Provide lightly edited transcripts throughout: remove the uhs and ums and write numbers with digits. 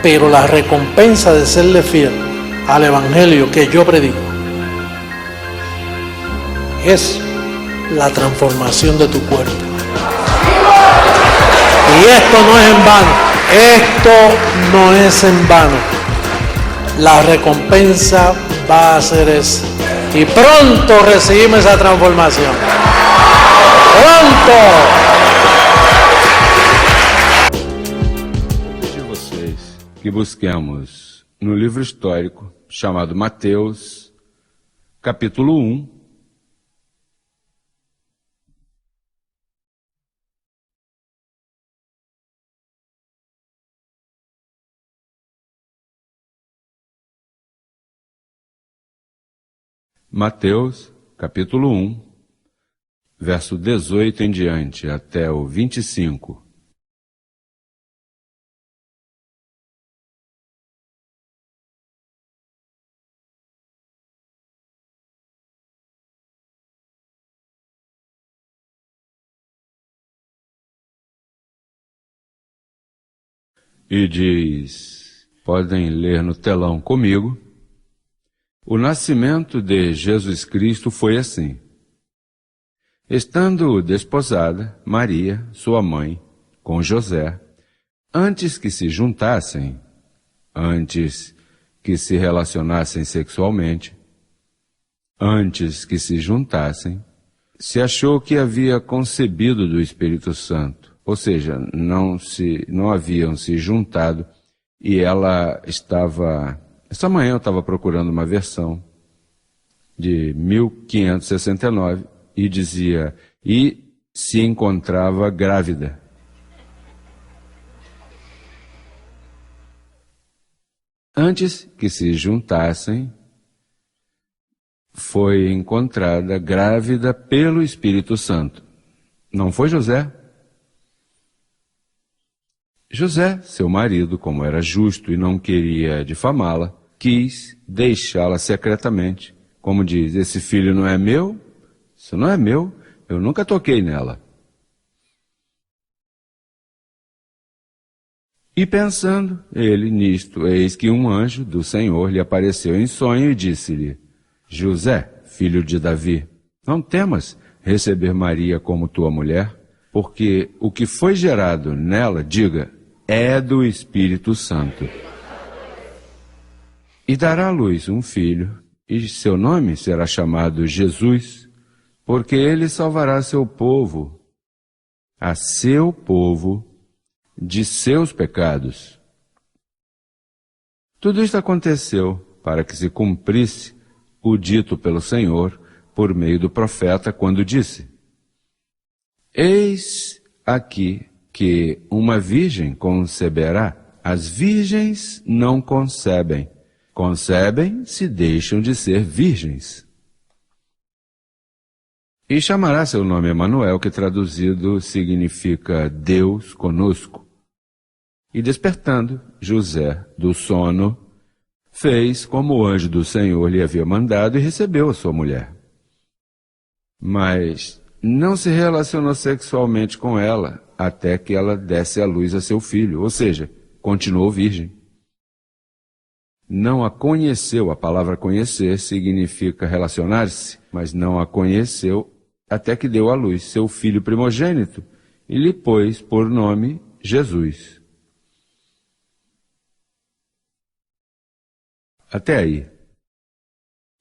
pero la recompensa de serle fiel al evangelio que yo predico es la transformación de tu cuerpo. Y esto no es en vano, esto no es en vano. La recompensa va a ser esa. Y pronto recibimos esa transformación. Pronto! De vocês que busquemos no livro histórico chamado Mateus, capítulo 1, Mateus, capítulo 1, verso 18 em diante, até o 25. E diz, podem ler no telão comigo, o nascimento de Jesus Cristo foi assim. Estando desposada, Maria, sua mãe, com José, antes que se juntassem, antes que se relacionassem sexualmente, antes que se juntassem, se achou que havia concebido do Espírito Santo, ou seja, não haviam se juntado e ela estava... Essa manhã eu estava procurando uma versão de 1569 e dizia, e se encontrava grávida. Antes que se juntassem, foi encontrada grávida pelo Espírito Santo. Não foi José? José, seu marido, como era justo e não queria difamá-la, quis deixá-la secretamente. Como diz, esse filho não é meu? Isso não é meu, eu nunca toquei nela. E pensando ele nisto, eis que um anjo do Senhor lhe apareceu em sonho e disse-lhe, José, filho de Davi, não temas receber Maria como tua mulher, porque o que foi gerado nela, diga, é do Espírito Santo. E dará à luz um filho, e seu nome será chamado Jesus, porque ele salvará seu povo, a seu povo, de seus pecados. Tudo isto aconteceu para que se cumprisse o dito pelo Senhor por meio do profeta, quando disse, eis aqui que uma virgem conceberá. As virgens não concebem. Concebem se deixam de ser virgens. E chamará seu nome Emanuel, que traduzido significa Deus conosco. E despertando, José, do sono, fez como o anjo do Senhor lhe havia mandado e recebeu a sua mulher. Mas não se relacionou sexualmente com ela, até que ela desse à luz a seu filho, ou seja, continuou virgem. Não a conheceu, a palavra conhecer significa relacionar-se, mas não a conheceu até que deu à luz seu filho primogênito e lhe pôs por nome Jesus. Até aí.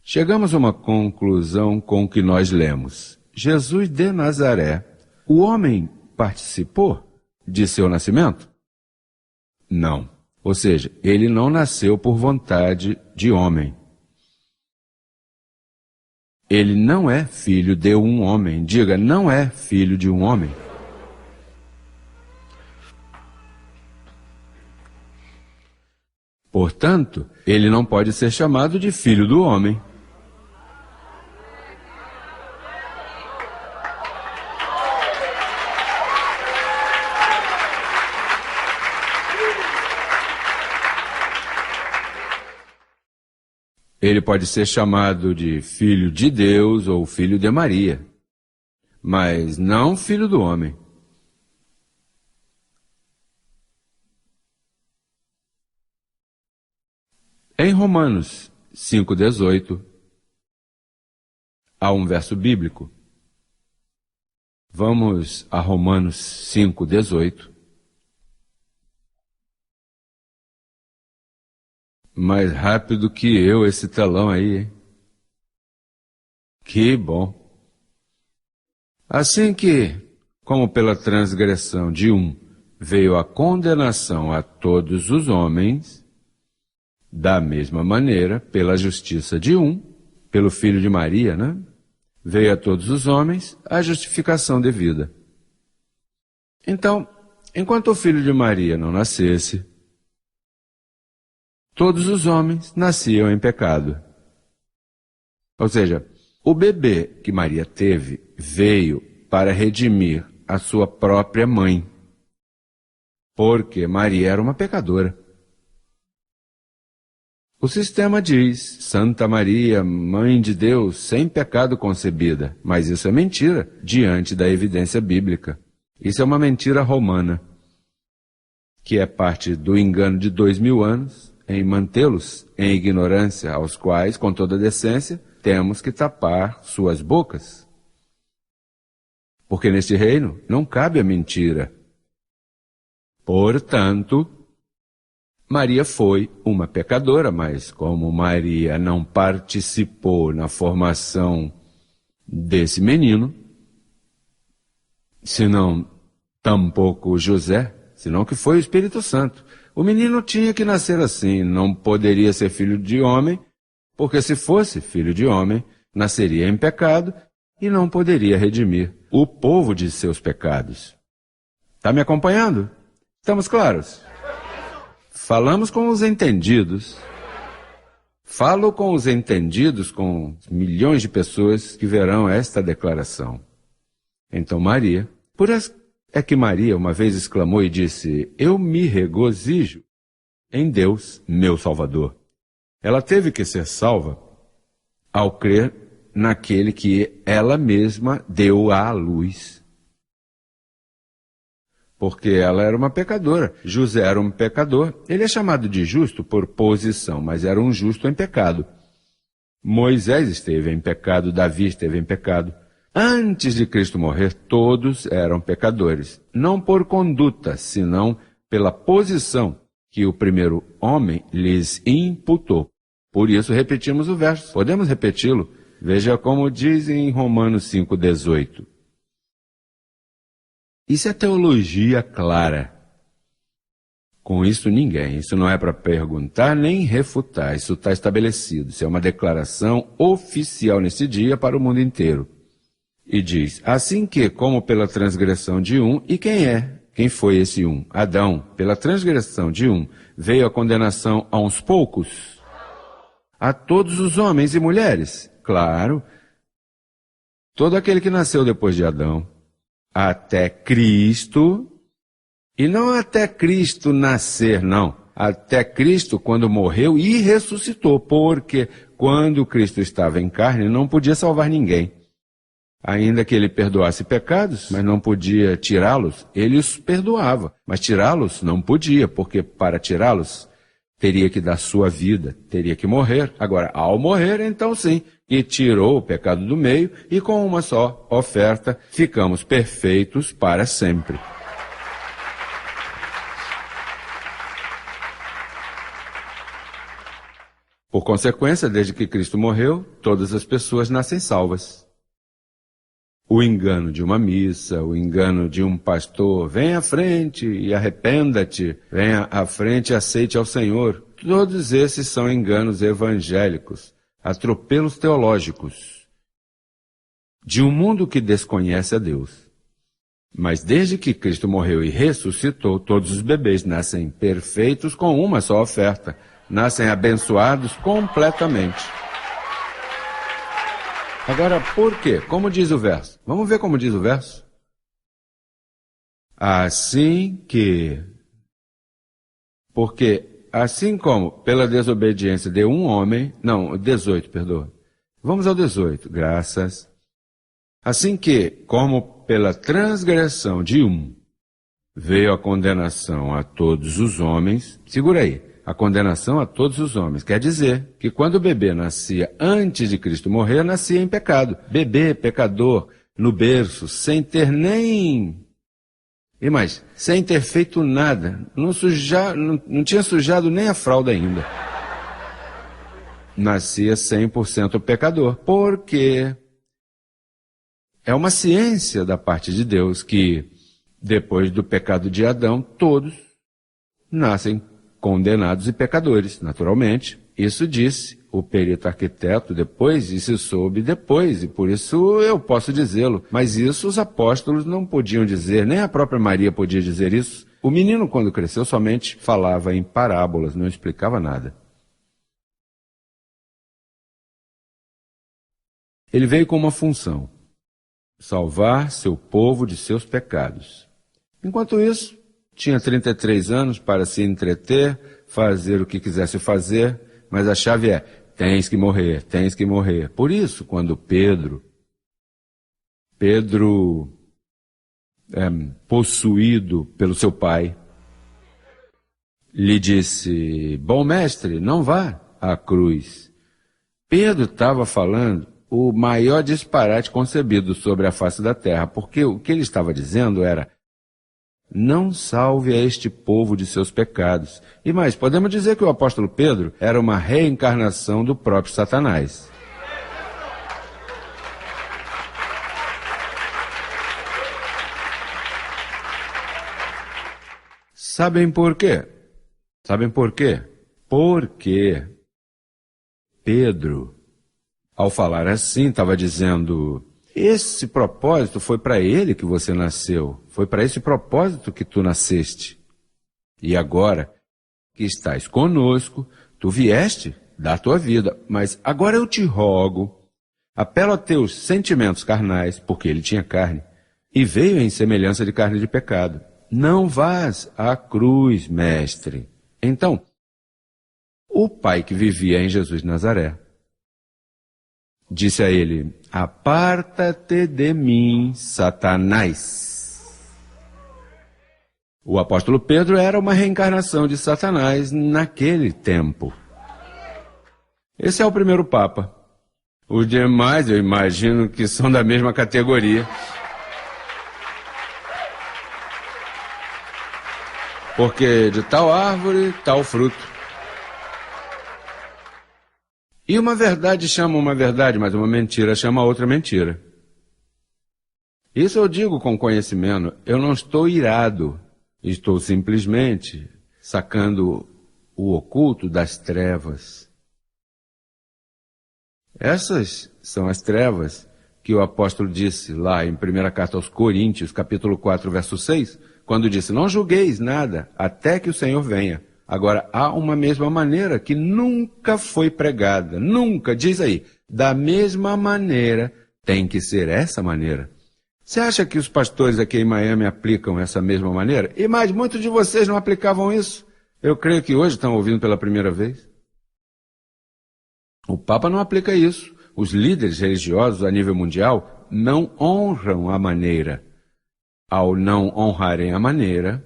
Chegamos a uma conclusão com o que nós lemos. Jesus de Nazaré, o homem participou de seu nascimento? Não. Ou seja, ele não nasceu por vontade de homem. Ele não é filho de um homem. Diga, não é filho de um homem. Portanto, ele não pode ser chamado de filho do homem. Ele pode ser chamado de filho de Deus ou filho de Maria, mas não filho do homem. Em Romanos 5,18, há um verso bíblico. Vamos a Romanos 5,18. Mais rápido que eu esse telão aí, hein? Que bom. Assim que, como pela transgressão de um veio a condenação a todos os homens, da mesma maneira, pela justiça de um, pelo filho de Maria, né? Veio a todos os homens a justificação devida. Então, enquanto o filho de Maria não nascesse, todos os homens nasciam em pecado. Ou seja, o bebê que Maria teve veio para redimir a sua própria mãe, porque Maria era uma pecadora. O sistema diz, Santa Maria, Mãe de Deus, sem pecado concebida, mas isso é mentira diante da evidência bíblica. Isso é uma mentira romana, que é parte do engano de 2000 anos, em mantê-los em ignorância, aos quais, com toda decência, temos que tapar suas bocas. Porque neste reino não cabe a mentira. Portanto, Maria foi uma pecadora, mas como Maria não participou na formação desse menino, senão tampouco José, senão que foi o Espírito Santo. O menino tinha que nascer assim, não poderia ser filho de homem, porque se fosse filho de homem, nasceria em pecado e não poderia redimir o povo de seus pecados. Está me acompanhando? Estamos claros? Falamos com os entendidos. Falo com os entendidos, com milhões de pessoas que verão esta declaração. Então Maria, por isso é que Maria uma vez exclamou e disse, eu me regozijo em Deus, meu Salvador. Ela teve que ser salva ao crer naquele que ela mesma deu à luz. Porque ela era uma pecadora. José era um pecador. Ele é chamado de justo por posição, mas era um justo em pecado. Moisés esteve em pecado, Davi esteve em pecado. Antes de Cristo morrer, todos eram pecadores. Não por conduta, senão pela posição que o primeiro homem lhes imputou. Por isso repetimos o verso. Podemos repeti-lo? Veja como diz em Romanos 5,18. Isso é teologia clara. Com isso isso não é para perguntar nem refutar, isso está estabelecido. Isso é uma declaração oficial nesse dia para o mundo inteiro. E diz, assim que, como pela transgressão de um, e quem é? Quem foi esse um? Adão. Pela transgressão de um, veio a condenação a uns poucos? A todos os homens e mulheres? Claro. Todo aquele que nasceu depois de Adão. Até Cristo, e não até Cristo nascer, não. Até Cristo quando morreu e ressuscitou, porque quando Cristo estava em carne não podia salvar ninguém. Ainda que ele perdoasse pecados, mas não podia tirá-los, ele os perdoava. Mas tirá-los não podia, porque para tirá-los teria que dar sua vida, teria que morrer. Agora, ao morrer, então sim, e tirou o pecado do meio, e com uma só oferta ficamos perfeitos para sempre. Por consequência, desde que Cristo morreu, todas as pessoas nascem salvas. O engano de uma missa, o engano de um pastor, vem à frente e arrependa-te, venha à frente e aceite ao Senhor. Todos esses são enganos evangélicos, atropelos teológicos, de um mundo que desconhece a Deus. Mas desde que Cristo morreu e ressuscitou, todos os bebês nascem perfeitos com uma só oferta, nascem abençoados completamente. Agora, por quê? Como diz o verso? Vamos ver como diz o verso? Assim que... Porque assim como pela desobediência de um homem... Não, 18, perdoa. Vamos ao 18, graças. Assim que, como pela transgressão de um, veio a condenação a todos os homens... Segura aí. a condenação a todos os homens. Quer dizer que quando o bebê nascia antes de Cristo morrer, nascia em pecado. Bebê, pecador, no berço, sem ter nem... E mais, sem ter feito nada. Não tinha sujado nem a fralda ainda. Nascia 100% pecador. Porque é uma ciência da parte de Deus que, depois do pecado de Adão, todos nascem condenados e pecadores, naturalmente. Isso disse o perito arquiteto depois, e se soube depois, e por isso eu posso dizê-lo. Mas isso os apóstolos não podiam dizer, nem a própria Maria podia dizer isso. O menino, quando cresceu, somente falava em parábolas, não explicava nada. Ele veio com uma função: salvar seu povo de seus pecados. Enquanto isso, tinha 33 anos para se entreter, fazer o que quisesse fazer, mas a chave é: tens que morrer, tens que morrer. Por isso, quando Pedro, possuído pelo seu pai, lhe disse: bom mestre, não vá à cruz. Pedro estava falando o maior disparate concebido sobre a face da terra, porque o que ele estava dizendo era: não salve a este povo de seus pecados. E mais, podemos dizer que o apóstolo Pedro era uma reencarnação do próprio Satanás. Sabem por quê? Sabem por quê? Porque Pedro, ao falar assim, estava dizendo: esse propósito foi para ele que você nasceu. Foi para esse propósito que tu nasceste. E agora que estás conosco, tu vieste dar a tua vida. Mas agora eu te rogo, apelo a teus sentimentos carnais, porque ele tinha carne, e veio em semelhança de carne de pecado. Não vás à cruz, mestre. Então, o pai que vivia em Jesus de Nazaré disse a ele: aparta-te de mim, Satanás. O apóstolo Pedro era uma reencarnação de Satanás naquele tempo. Esse é o primeiro Papa. Os demais, eu imagino que são da mesma categoria. Porque de tal árvore, tal fruto. E uma verdade chama uma verdade, mas uma mentira chama outra mentira. Isso eu digo com conhecimento. Eu não estou irado. Estou simplesmente sacando o oculto das trevas. Essas são as trevas que o apóstolo disse lá em 1ª Carta aos Coríntios, capítulo 4, verso 6, quando disse: não julgueis nada até que o Senhor venha. Agora, há uma mesma maneira que nunca foi pregada, nunca, diz aí, da mesma maneira, tem que ser essa maneira. Você acha que os pastores aqui em Miami aplicam essa mesma maneira? E mais, muitos de vocês não aplicavam isso. Eu creio que hoje estão ouvindo pela primeira vez. O Papa não aplica isso. Os líderes religiosos a nível mundial não honram a maneira. Ao não honrarem a maneira,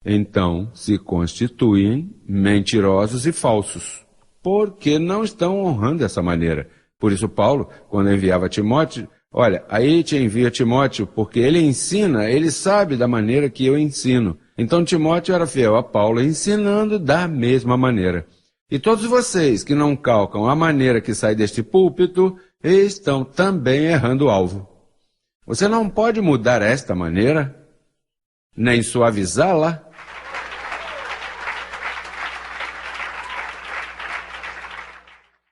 então se constituem mentirosos e falsos, porque não estão honrando essa maneira. Por isso Paulo, quando enviava Timóteo, olha, aí te envia Timóteo, porque ele ensina, ele sabe da maneira que eu ensino. Então Timóteo era fiel a Paulo, ensinando da mesma maneira. E todos vocês que não calcam a maneira que sai deste púlpito, estão também errando o alvo. Você não pode mudar esta maneira, nem suavizá-la.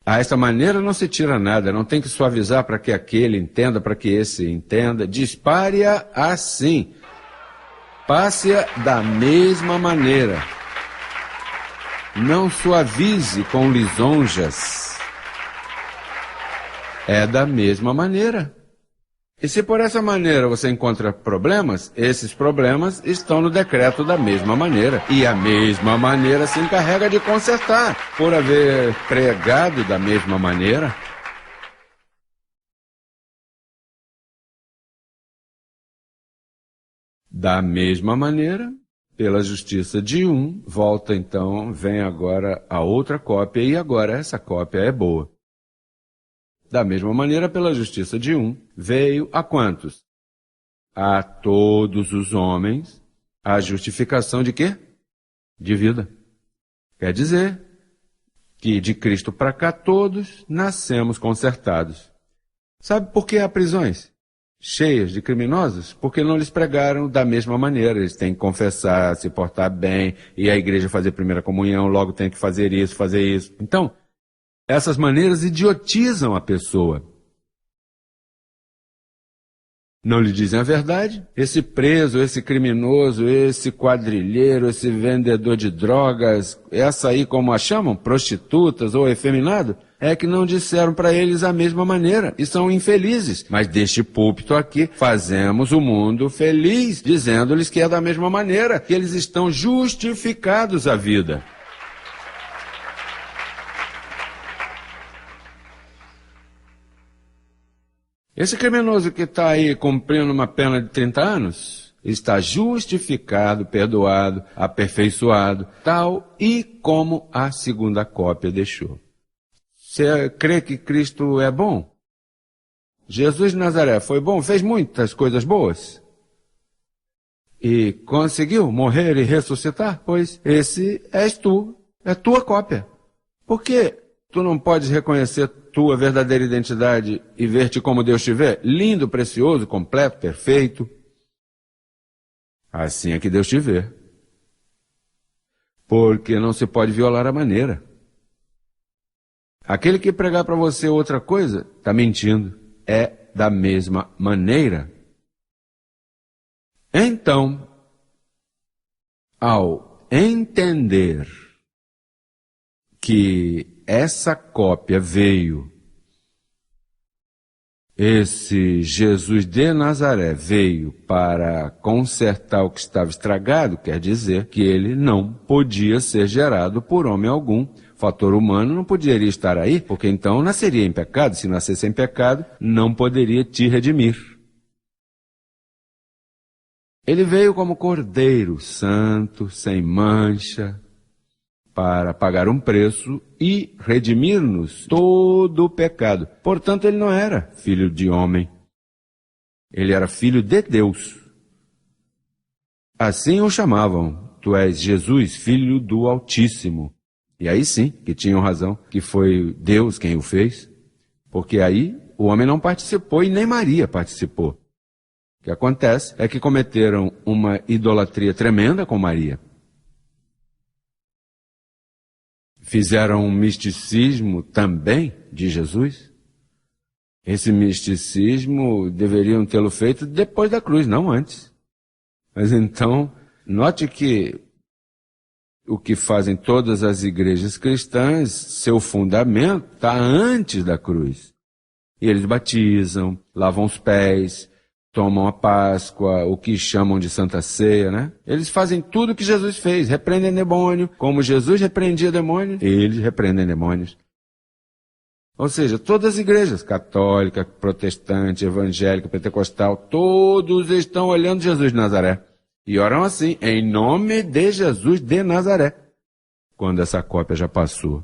A esta maneira não se tira nada, não tem que suavizar para que aquele entenda, para que esse entenda. Dispare-a assim. Passe-a da mesma maneira. Não suavize com lisonjas. É da mesma maneira. E se por essa maneira você encontra problemas, esses problemas estão no decreto da mesma maneira. E a mesma maneira se encarrega de consertar, por haver pregado da mesma maneira. Da mesma maneira, pela justiça de um, volta então, vem agora a outra cópia, e agora essa cópia é boa. Da mesma maneira, pela justiça de um, veio a quantos? A todos os homens a justificação de quê? De vida. Quer dizer que de Cristo para cá todos nascemos consertados. Sabe por que há prisões cheias de criminosos? Porque não lhes pregaram da mesma maneira. Eles têm que confessar, se portar bem, e a igreja fazer primeira comunhão, logo tem que fazer isso, fazer isso. Então, essas maneiras idiotizam a pessoa. Não lhe dizem a verdade? Esse preso, esse criminoso, esse quadrilheiro, esse vendedor de drogas, essa aí como a chamam, prostitutas ou efeminado, é que não disseram para eles a mesma maneira e são infelizes. Mas deste púlpito aqui, fazemos o mundo feliz, dizendo-lhes que é da mesma maneira, que eles estão justificados à vida. Esse criminoso que está aí cumprindo uma pena de 30 anos, está justificado, perdoado, aperfeiçoado, tal e como a segunda cópia deixou. Você crê que Cristo é bom? Jesus de Nazaré foi bom? Fez muitas coisas boas? E conseguiu morrer e ressuscitar? Pois esse és tu, é tua cópia. Por que tu não podes reconhecer tua verdadeira identidade e ver-te como Deus te vê? Lindo, precioso, completo, perfeito. Assim é que Deus te vê. Porque não se pode violar a maneira. Aquele que pregar para você outra coisa, está mentindo. É da mesma maneira. Então, ao entender que essa cópia veio, esse Jesus de Nazaré veio para consertar o que estava estragado, quer dizer que ele não podia ser gerado por homem algum. O fator humano não poderia estar aí, porque então nasceria em pecado. Se nascesse em pecado, não poderia te redimir. Ele veio como cordeiro santo, sem mancha, para pagar um preço e redimir-nos todo o pecado. Portanto, ele não era filho de homem. Ele era filho de Deus. Assim o chamavam. Tu és Jesus, filho do Altíssimo. E aí sim, que tinham razão, que foi Deus quem o fez. Porque aí o homem não participou e nem Maria participou. O que acontece é que cometeram uma idolatria tremenda com Maria. Fizeram um misticismo também de Jesus. Esse misticismo deveriam tê-lo feito depois da cruz, não antes. Mas então, note que o que fazem todas as igrejas cristãs, seu fundamento está antes da cruz. E eles batizam, lavam os pés, tomam a Páscoa, o que chamam de Santa Ceia, né? Eles fazem tudo o que Jesus fez, repreendem demônio. Como Jesus repreendia demônios, eles repreendem demônios. Ou seja, todas as igrejas, católica, protestante, evangélica, pentecostal, todos estão olhando Jesus de Nazaré. E oram assim, em nome de Jesus de Nazaré. Quando essa cópia já passou.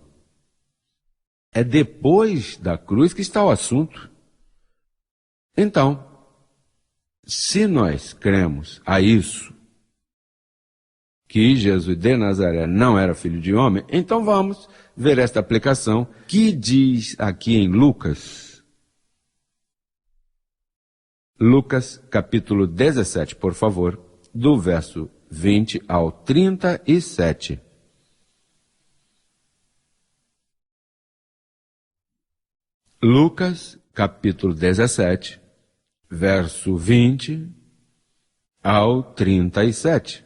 É depois da cruz que está o assunto. Então, se nós cremos a isso, que Jesus de Nazaré não era filho de homem, então vamos ver esta aplicação que diz aqui em Lucas. Lucas capítulo 17, por favor, do verso 20 ao 37. Lucas capítulo 17, verso 20 ao 37.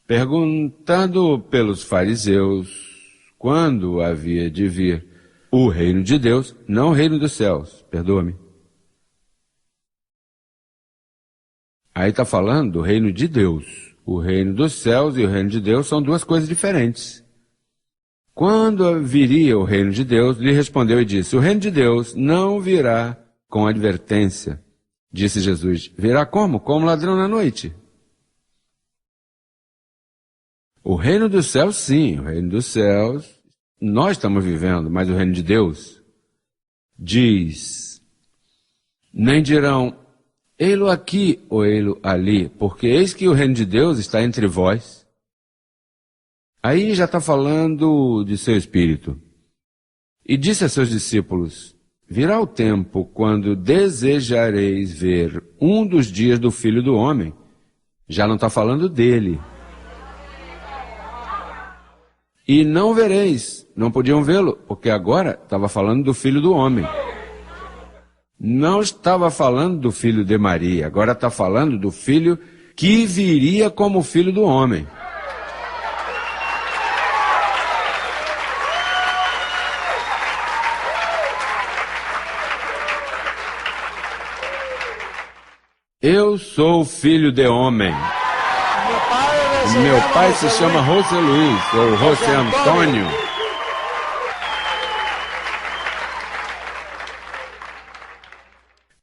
Perguntado pelos fariseus quando havia de vir o reino de Deus, não o reino dos céus, perdoa-me. Aí está falando do reino de Deus. O reino dos céus e o reino de Deus são duas coisas diferentes. Quando viria o reino de Deus, lhe respondeu e disse, o reino de Deus não virá com advertência. Disse Jesus: virá como? Como ladrão na noite. O reino dos céus, sim, o reino dos céus nós estamos vivendo, mas o reino de Deus diz: nem dirão, ei-lo aqui ou ei-lo ali, porque eis que o reino de Deus está entre vós. Aí já está falando de seu espírito. E disse a seus discípulos: virá o tempo quando desejareis ver um dos dias do Filho do Homem. Já não está falando dele. E não vereis, não podiam vê-lo, porque agora estava falando do Filho do Homem. Não estava falando do filho de Maria, agora está falando do filho que viria como Filho do Homem. Eu sou filho de homem. Meu pai se chama José Luiz, ou José Antônio.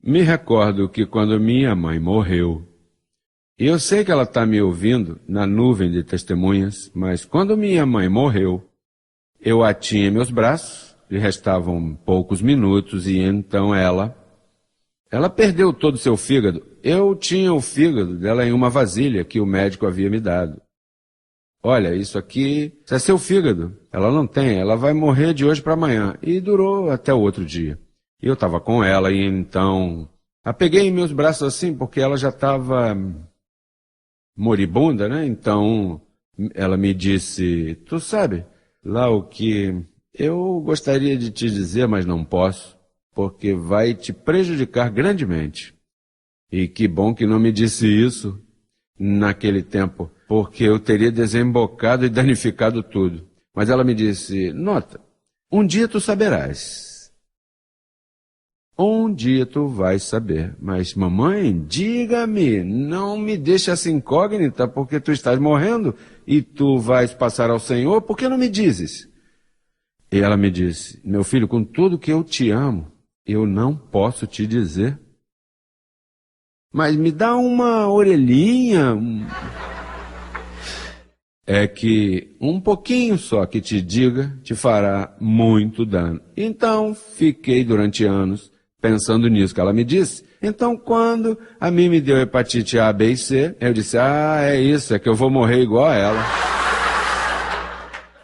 Me recordo que quando minha mãe morreu, e eu sei que ela está me ouvindo na nuvem de testemunhas, mas quando minha mãe morreu, eu a tinha em meus braços, lhe restavam poucos minutos, e então ela perdeu todo o seu fígado. Eu tinha o fígado dela em uma vasilha que o médico havia me dado. Olha, isso aqui, isso é seu fígado. Ela não tem, ela vai morrer de hoje para amanhã. E durou até o outro dia. E eu estava com ela e então a peguei em meus braços assim, porque ela já estava moribunda, né? Então ela me disse: tu sabe lá o que eu gostaria de te dizer, mas não posso, porque vai te prejudicar grandemente. E que bom que não me disse isso naquele tempo, porque eu teria desembocado e danificado tudo. Mas ela me disse: nota, um dia tu saberás. Um dia tu vais saber. Mas mamãe, diga-me, não me deixe essa incógnita, porque tu estás morrendo e tu vais passar ao Senhor, por que não me dizes? E ela me disse: meu filho, com tudo que eu te amo, eu não posso te dizer. Mas me dá uma orelhinha. É que um pouquinho só que te diga te fará muito dano. Então fiquei durante anos pensando nisso que ela me disse. Então quando a mim me deu hepatite A, B e C, eu disse: é isso, é que eu vou morrer igual a ela.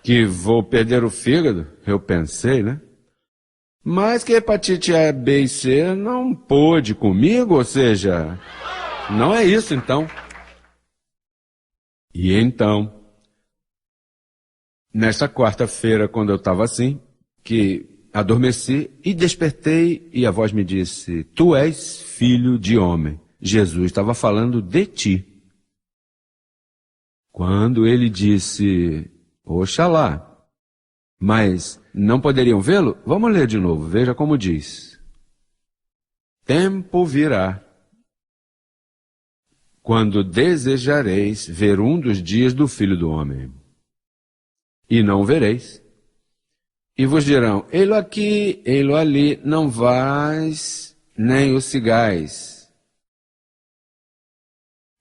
Que vou perder o fígado, eu pensei, né? Mas que hepatite A, B e C não pôde comigo, ou seja, não é isso então. E então, nesta quarta-feira, quando eu estava assim, que adormeci e despertei e a voz me disse: tu és filho de homem. Jesus estava falando de ti. Quando ele disse: oxalá, mas não poderiam vê-lo? Vamos ler de novo, veja como diz. Tempo virá, quando desejareis ver um dos dias do Filho do Homem, e não vereis. E vos dirão: ei-lo aqui, ei-lo ali, não vais, nem o sigais.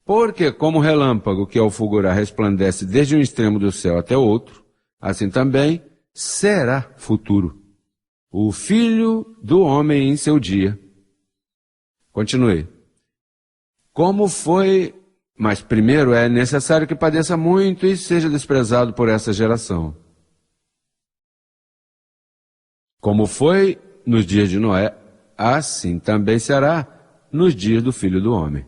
Porque como o relâmpago que ao fulgurar resplandece desde um extremo do céu até o outro, assim também será futuro o Filho do Homem em seu dia. Continue. Como foi, mas primeiro é necessário que padeça muito e seja desprezado por essa geração. Como foi nos dias de Noé, assim também será nos dias do Filho do Homem.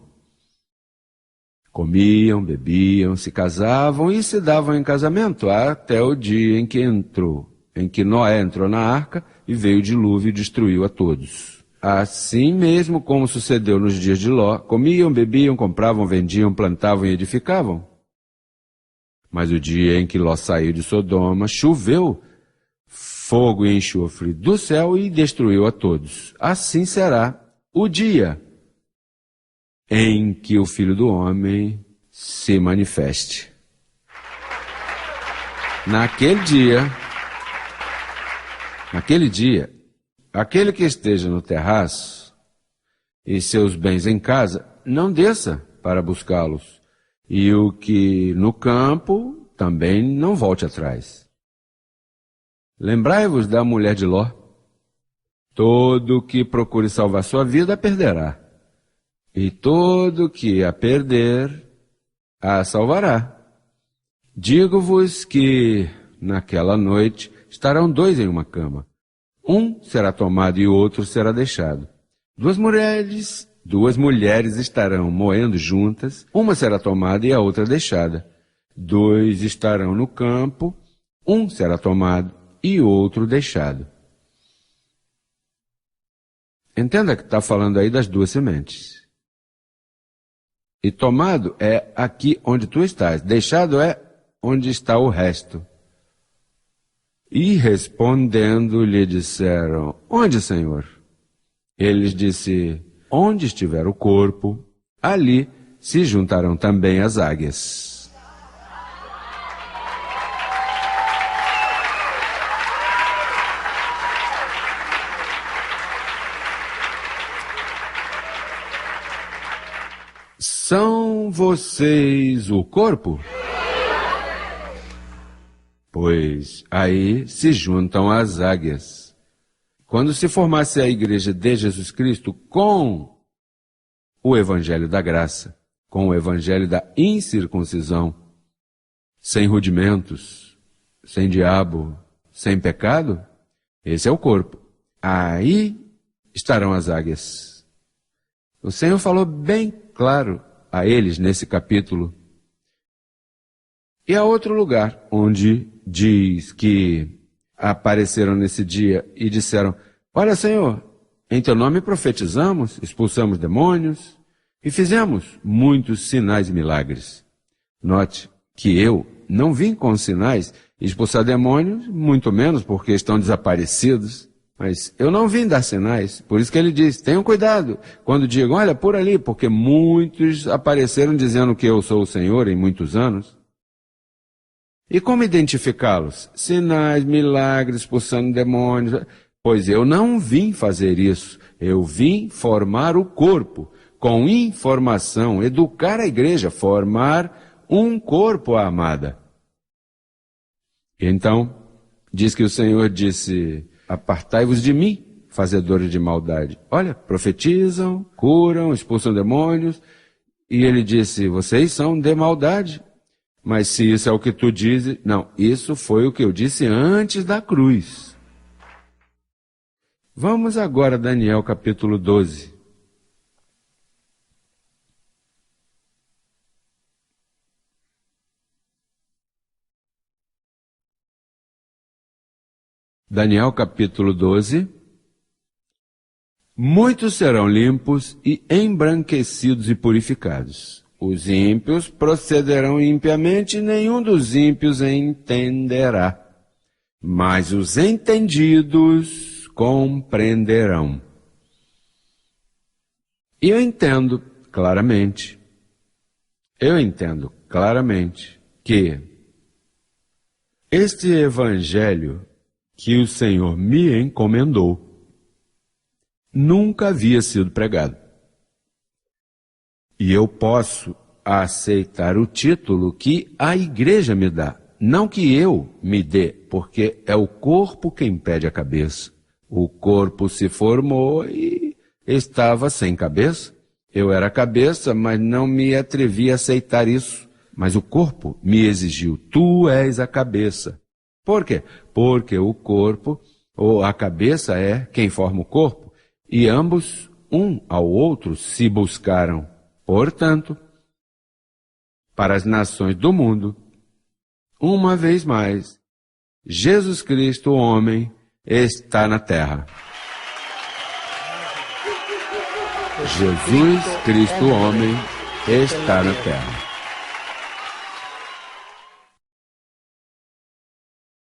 Comiam, bebiam, se casavam e se davam em casamento até o dia em que Noé entrou na arca e veio o dilúvio e destruiu a todos. Assim mesmo como sucedeu nos dias de Ló, comiam, bebiam, compravam, vendiam, plantavam e edificavam. Mas o dia em que Ló saiu de Sodoma, choveu fogo e enxofre do céu e destruiu a todos. Assim será o dia em que o Filho do Homem se manifeste. Naquele dia, aquele que esteja no terraço, e seus bens em casa, não desça para buscá-los. E o que no campo, também não volte atrás. Lembrai-vos da mulher de Ló. Todo que procure salvar sua vida, a perderá. E todo que a perder, a salvará. Digo-vos que, naquela noite, estarão dois em uma cama. Um será tomado e o outro será deixado. Duas mulheres estarão moendo juntas, uma será tomada e a outra deixada. Dois estarão no campo, um será tomado e outro deixado. Entenda que está falando aí das duas sementes. E tomado é aqui onde tu estás, deixado é onde está o resto. E respondendo lhe disseram, onde, Senhor? Ele lhes disse, onde estiver o corpo, ali se juntarão também as águias. São vocês o corpo? Pois aí se juntam as águias. Quando se formasse a igreja de Jesus Cristo com o evangelho da graça, com o evangelho da incircuncisão, sem rudimentos, sem diabo, sem pecado, esse é o corpo. Aí estarão as águias. O Senhor falou bem claro a eles nesse capítulo. E há outro lugar onde diz que apareceram nesse dia e disseram, olha, Senhor, em teu nome profetizamos, expulsamos demônios e fizemos muitos sinais e milagres. Note que eu não vim com sinais expulsar demônios, muito menos porque estão desaparecidos. Mas eu não vim dar sinais, por isso que ele diz, tenham cuidado quando digam, olha, por ali, porque muitos apareceram dizendo que eu sou o Senhor em muitos anos. E como identificá-los? Sinais, milagres, expulsando demônios. Pois eu não vim fazer isso, eu vim formar o corpo, com informação, educar a igreja, formar um corpo amada. Então, diz que o Senhor disse, apartai-vos de mim, fazedores de maldade. Olha, profetizam, curam, expulsam demônios. E ele disse, vocês são de maldade. Mas se isso é o que tu dizes... Não, isso foi o que eu disse antes da cruz. Vamos agora a Daniel capítulo 12. Daniel capítulo 12. Muitos serão limpos e embranquecidos e purificados. Os ímpios procederão impiamente e nenhum dos ímpios entenderá. Mas os entendidos compreenderão. E eu entendo claramente que este evangelho que o Senhor me encomendou nunca havia sido pregado. E eu posso aceitar o título que a igreja me dá, não que eu me dê, porque é o corpo quem pede a cabeça. O corpo se formou e estava sem cabeça. Eu era a cabeça, mas não me atrevi a aceitar isso. Mas o corpo me exigiu, tu és a cabeça. Por quê? Porque o corpo, ou a cabeça é quem forma o corpo, e ambos, um ao outro, se buscaram. Portanto, para as nações do mundo, uma vez mais, Jesus Cristo, o homem, está na terra. Jesus Cristo, o homem, está na terra.